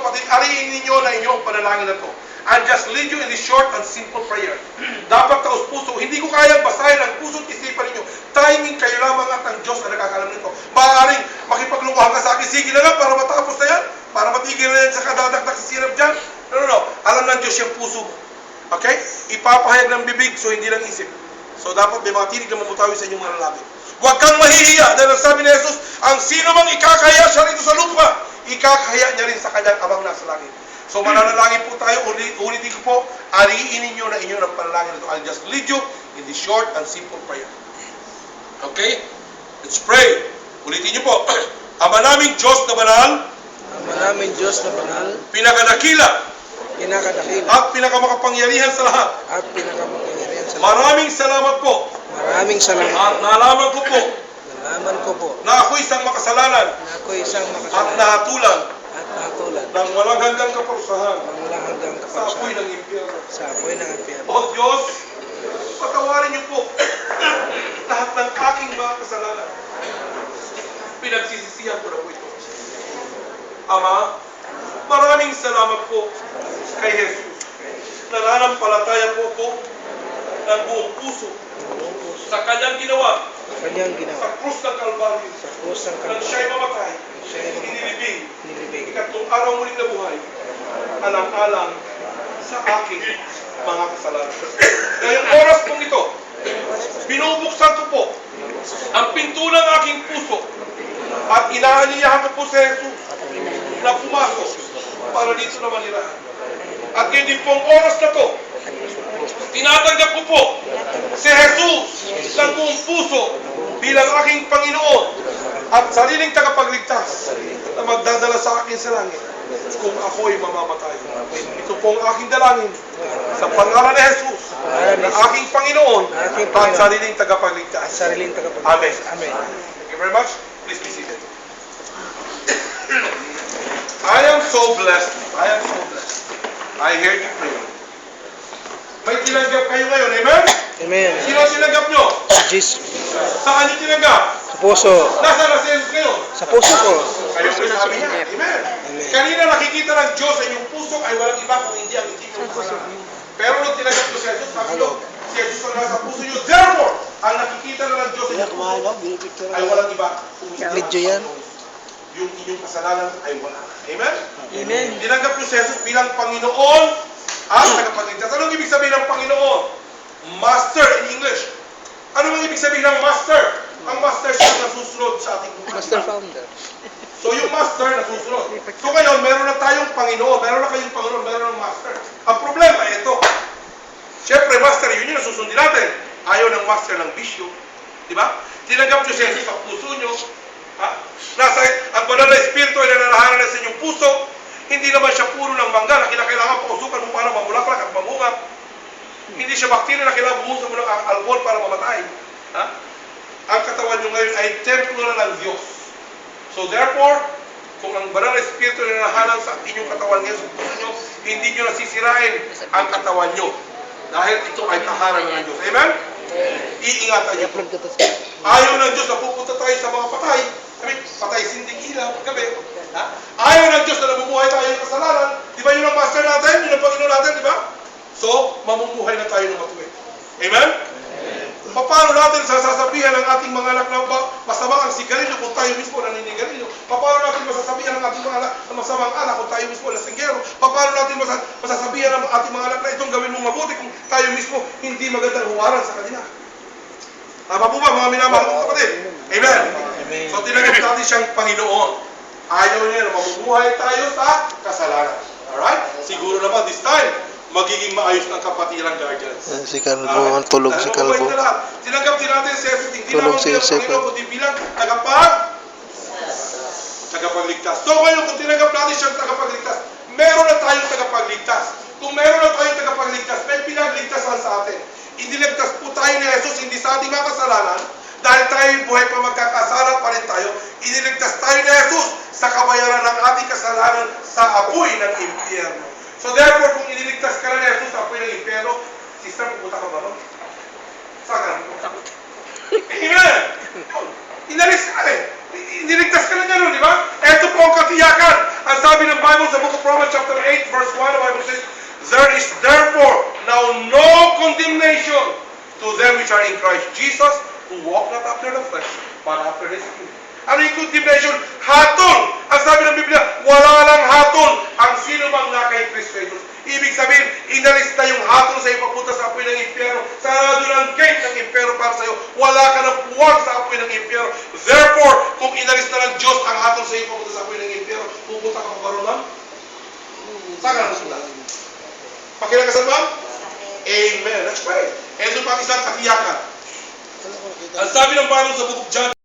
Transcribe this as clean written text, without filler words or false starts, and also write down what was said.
kapatid, ariin ninyo na inyong panalangin na to. I'll just lead you in this short and simple prayer. Dapat taos-puso, hindi ko kayang basahin ang puso't isipan ninyo. Timing kayo lamang at ang Diyos na nakakalam nito. Maaaring makipaglungkuhan ka sa akin, sige na nga para matapos na yan, para matigil na yan sa kadadakdak sa sirap dyan. No. Alam ng Diyos yung puso mo. Okay? Ipapahayag ng bibig, so hindi lang isip. So dapat may mga tinig na mamutawi sa inyong mga lalaki. Huwag kang mahihiya dahil sabi ni Jesus, ang sino mang ikakaya siya rito sa lupa, ikakaya niya rin sa kanyang amang nasa langit. So mananalangin po tayo, ulitin ko po, ariin ninyo na inyo ng panalangin ito. I'll just lead you in this short and simple prayer. Okay? Let's pray. Ulitin niyo po. Ama naming Diyos na banal, Ama naming Diyos na banal, pinakadakila, at pinakamakapangyarihan sa lahat. at pinakamakapangyarihan sa lahat. Maraming salamat po. Maraming salamat. At nalaman ko po Nalaman ko po na ako isang makasalanan na ako isang at makasalanan nahatulan at nakatulad ng walang hanggang kaparusahan ng walang hanggang sa apoy kaparusahan ng impyerno. sa apoy ng impyerno. O Diyos, patawarin niyo po lahat ng aking mga kasalanan. Pinagsisisihan ko na po ito. Ama, maraming salamat po kay Jesus. Nananampalataya po ko ng buong puso Buong puso sa kanyang ginawa sa kanyang ginawa sa krus ng Kalbaryo. sa krus ng Nang Kalbaryo. siya'y mamatay, Siya ay namatay, inilibing, nilibing, ikatlong araw muling nabuhay, alang-alang sa aking mga kasalanan. Ngayong oras pong ito, binubuksan ko po ang pinto ng aking puso at inaaniyahan ko po si Jesus na pumasok para dito na manirahan. At ngayon din pong oras na to, tinatanggap ko po si Jesus ng buong puso bilang aking Panginoon at sariling tagapagligtas na magdadala sa akin sa langit kung ako'y mamamatay. Ito po ang aking dalangin sa pangalan ni Jesus na aking Panginoon at sariling tagapagligtas. sariling tagapagligtas. Amen. Amen. Thank you very much. Please be seated. I am so blessed. I am so blessed. I hear you pray. May tinanggap kayo ngayon, amen? Amen. Sino tinanggap nyo? Jesus. Saan nyo tinanggap? Sa puso. Nasaan na si Jesus ngayon? Sa puso ko. Kayo may sabi niya, amen? Amen. Kanina nakikita ng Diyos sa inyong puso ay walang iba kung hindi ang inyong kasalanan. Pero nung tinanggap nyo si Jesus, sabi nyo, si Jesus ang nasa puso nyo. Therefore, ang nakikita na ng Diyos sa inyong puso ay walang iba kung hindi ang Video yan. yung inyong kasalanan ay wala. Amen? Amen. Tinanggap nyo si Jesus bilang Panginoon at tagapagligtas. Anong ibig sabihin ng Panginoon? Master in English. Ano ang ibig sabihin ng master? Ang master siya na susunod sa ating buhay. Master Founder. So yung master na susunod. So ngayon, meron na tayong Panginoon, meron na kayong Panginoon, meron ng master. Ang problema ay ito. Siyempre, master, yun yung nasusundin natin. Ayaw ng master ng bisyo. Di ba? Tinanggap nyo si Jesus sa puso nyo. Ha? Ang banal na espiritu ay nananahanan na sa inyong puso. Hindi naman siya puro ng mangga na kinakailangan pausukan mo para mamulaklak at mamunga. Hindi siya bakterya na kailangan bumusa mo ng alcohol para mamatay. Ha? Ang katawan nyo ngayon ay templo na ng Diyos. So therefore, kung ang banal na espiritu na nananahanan sa inyong katawan ngayon sa puso nyo, hindi nyo nasisirain ang katawan nyo. Dahil ito ay tahanan ng Diyos. Amen? Iingatan nyo. Ayaw ng Diyos na pupunta tayo sa mga patay. Patay sindig ilaw, gabi. Ha? Ayaw ng Diyos na nabubuhay tayo ng kasalanan. Di ba yun ang master natin? Yun ang Panginoon natin, di ba? So, mamumuhay na tayo ng matuwid. Amen? Paano natin sasabihan ng ating mga anak na masama ang sigarilyo kung tayo mismo naninigarilyo? Paano natin masasabihan ng ating mga anak na masamang anak kung tayo mismo lasinggero? Paano natin masasabihan ng ating mga anak na itong gawin mong mabuti kung tayo mismo hindi magandang huwaran sa kanila? Tama po ba mga minamahal kong kapatid? Amen? Amen. So tinanggap natin siyang Panginoon. Ayaw niya na mamumuhay tayo sa kasalanan. Alright? Siguro naman this time, magiging maayos ng kapatirang guardians. Si Kalbo, tulog si Kalbo. Tinanggap din natin si Jesus, hindi Tulog naman si bilang Joseph. Panginoon, kundi bilang tagapagligtas. So ngayon, kung tinanggap natin siyang tagapagligtas, meron na tayong tagapagligtas. Kung meron na tayong tagapagligtas, may pinagligtasan sa atin. Iniligtas po tayo ni Jesus, hindi sa ating mga kasalanan, dahil tayo buhay pa magkakasala pa rin tayo, iniligtas tayo ni Jesus sa kabayaran ng ating kasalanan sa apoy ng impyerno. So therefore, kung iniligtas ka na ni Jesus sa apoy ng impyerno, sister, pupunta ka ba ron? Saan ka? Amen! Inalis ka eh. Niligtas ka na niya nun, di ba? Ito po ang katiyakan. Ang sabi ng Bible sa Book of Romans chapter 8 verse 1, the Bible says, there is therefore now no condemnation to them which are in Christ Jesus, who walk not after the flesh, but after the Spirit. Ano yung condemnation? Hatol! Ang sabi ng Biblia, wala lang hatol ang sino bang na kay Kristo Jesus. Ibig sabihin, inalis na yung hatol sa iyo papunta sa apoy ng impyerno. Sarado ng gate ng impyerno para sa iyo. Wala ka ng puwag sa apoy ng impyerno. Therefore, kung inalis na ng Diyos ang hatol sa iyo papunta sa apoy ng impyerno, pupunta ka pa ron lang? Saan ka nasundan? Pakinakasan ba? Amen. Let's pray. Ito pa ang isang katiyakan. Ang sabi ng Bible sa Book of John,